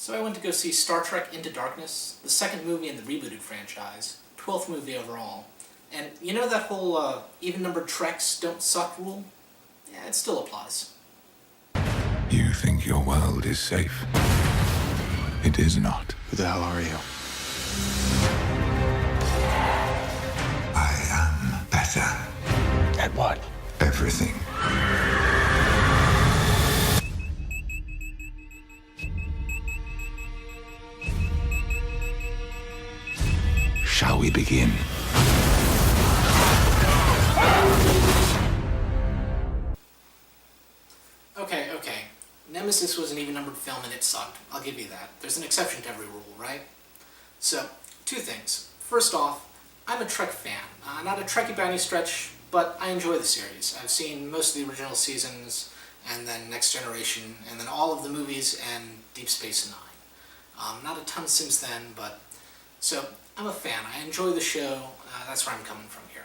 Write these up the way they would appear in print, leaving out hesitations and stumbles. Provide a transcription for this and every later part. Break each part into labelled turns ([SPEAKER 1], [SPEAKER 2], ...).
[SPEAKER 1] So I went to go see Star Trek Into Darkness, the second movie in the rebooted franchise, 12th movie overall. And you know that whole even-numbered Treks don't suck rule? Yeah, it still applies.
[SPEAKER 2] You think your world is safe. It is not.
[SPEAKER 3] Who the hell are you?
[SPEAKER 2] I am better.
[SPEAKER 3] At what?
[SPEAKER 2] Everything. Shall we begin?
[SPEAKER 1] Okay. Nemesis was an even-numbered film and it sucked. I'll give you that. There's an exception to every rule, right? So, two things. First off, I'm a Trek fan. Not a Trekkie by any stretch, but I enjoy the series. I've seen most of the original seasons, and then Next Generation, and then all of the movies and Deep Space Nine. Not a ton since then, but... So, I'm a fan. I enjoy the show. That's where I'm coming from here.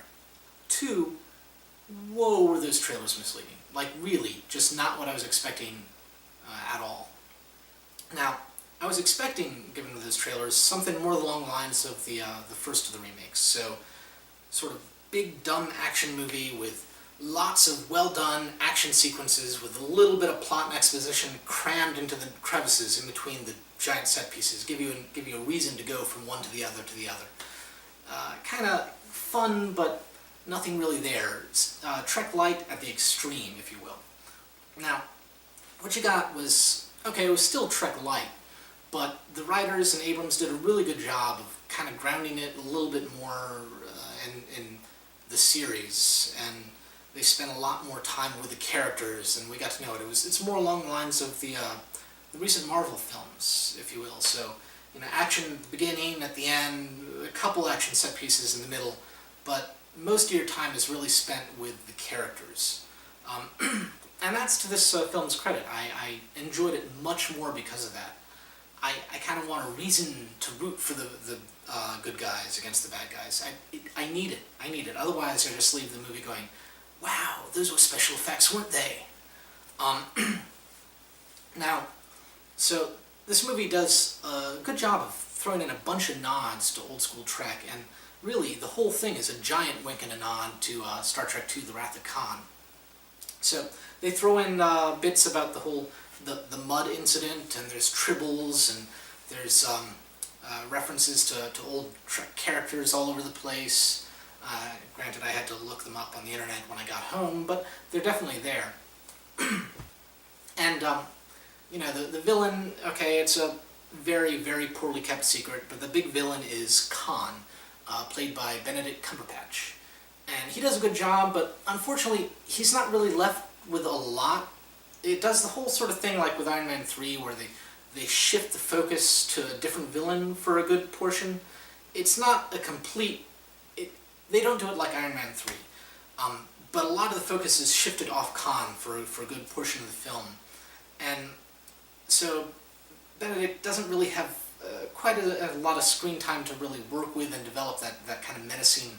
[SPEAKER 1] Two, whoa, were those trailers misleading. Like, really, just not what I was expecting at all. Now, I was expecting, given those trailers, something more along the lines of the first of the remakes. So, sort of big, dumb action movie with lots of well-done action sequences with a little bit of plot and exposition crammed into the crevices in between the giant set pieces, give you a reason to go from one to the other to the other. Kind of fun, but nothing really there. Trek Light at the extreme, if you will. Now, what you got was, okay, it was still Trek Light, but the writers and Abrams did a really good job of kind of grounding it a little bit more in the series, and they spent a lot more time with the characters, and we got to know it. It's more along the lines of the recent Marvel films, if you will. So, action at the beginning, at the end, a couple action set pieces in the middle, but most of your time is really spent with the characters. And that's to this film's credit. I enjoyed it much more because of that. I kind of want a reason to root for the good guys against the bad guys. I need it. Otherwise, I just leave the movie going, wow, those were special effects, weren't they? Now, so this movie does a good job of throwing in a bunch of nods to old school Trek, and really the whole thing is a giant wink and a nod to Star Trek II: The Wrath of Khan. So they throw in bits about the mud incident, and there's tribbles, and there's references to old Trek characters all over the place. Granted, I had to look them up on the internet when I got home, but they're definitely there. And, the villain, okay, it's a very, very poorly kept secret, but the big villain is Khan, played by Benedict Cumberbatch. And he does a good job, but unfortunately, he's not really left with a lot. It does the whole sort of thing like with Iron Man 3, where they shift the focus to a different villain for a good portion. It's not a complete... They don't do it like Iron Man 3. But a lot of the focus is shifted off Khan for a good portion of the film. And so Benedict doesn't really have quite a lot of screen time to really work with and develop that kind of menacing,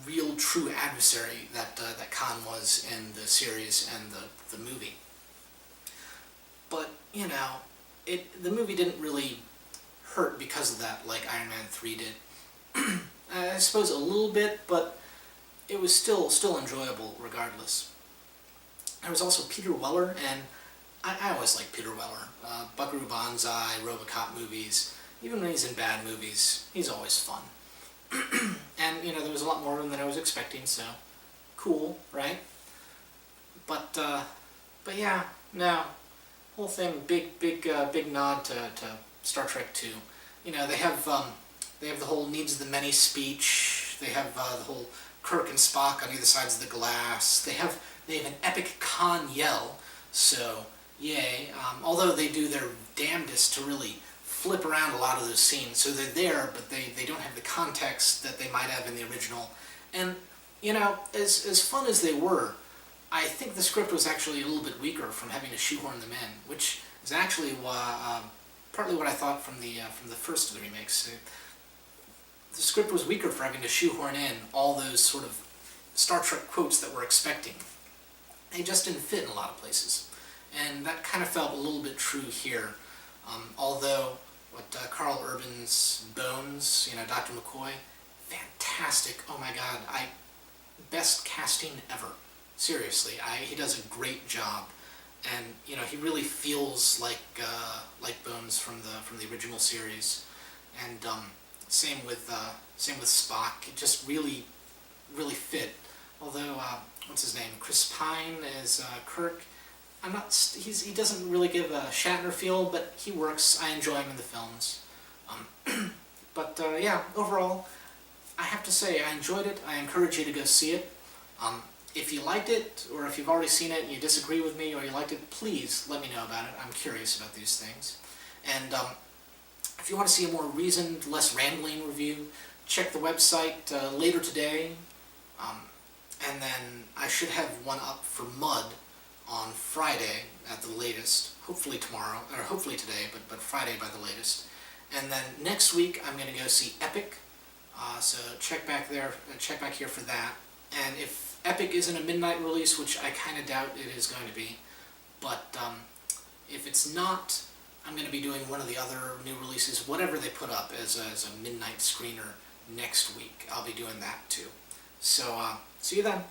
[SPEAKER 1] real, true adversary that Khan was in the series and the movie. But, the movie didn't really hurt because of that like Iron Man 3 did. I suppose a little bit, but it was still enjoyable regardless. There was also Peter Weller, and I always like Peter Weller. Buckaroo Banzai, RoboCop movies, even when he's in bad movies, he's always fun. And, there was a lot more of him than I was expecting, so cool, right? But yeah, no, whole thing, big nod to Star Trek II. They have the whole needs of the many speech. They have the whole Kirk and Spock on either sides of the glass. They have an epic Khan yell, so yay. Although they do their damnedest to really flip around a lot of those scenes, so they're there, but they don't have the context that they might have in the original. And, as fun as they were, I think the script was actually a little bit weaker from having to shoehorn them in, which is actually partly what I thought from the first of the remakes. The script was weaker for having to shoehorn in all those sort of Star Trek quotes that we're expecting. They just didn't fit in a lot of places. And that kind of felt a little bit true here. Although what Carl Urban's Bones, Dr. McCoy, fantastic. Oh my God, best casting ever. Seriously, he does a great job, and he really feels like Bones from the original series, and same with Spock. It just really fit. Although what's his name, Chris Pine as Kirk. He doesn't really give a Shatner feel, but he works. I enjoy him in the films. But yeah, overall, I have to say I enjoyed it. I encourage you to go see it. If you liked it, or if you've already seen it and you disagree with me, or you liked it, please let me know about it. I'm curious about these things. And if you want to see a more reasoned, less rambling review, check the website later today. And then I should have one up for Mud on Friday at the latest. Hopefully tomorrow, or hopefully today, but Friday by the latest. And then next week I'm going to go see Epic. So check back here for that. And if Epic isn't a midnight release, which I kind of doubt it is going to be, but if it's not, I'm going to be doing one of the other new releases, whatever they put up as a midnight screener next week. I'll be doing that too. So see you then.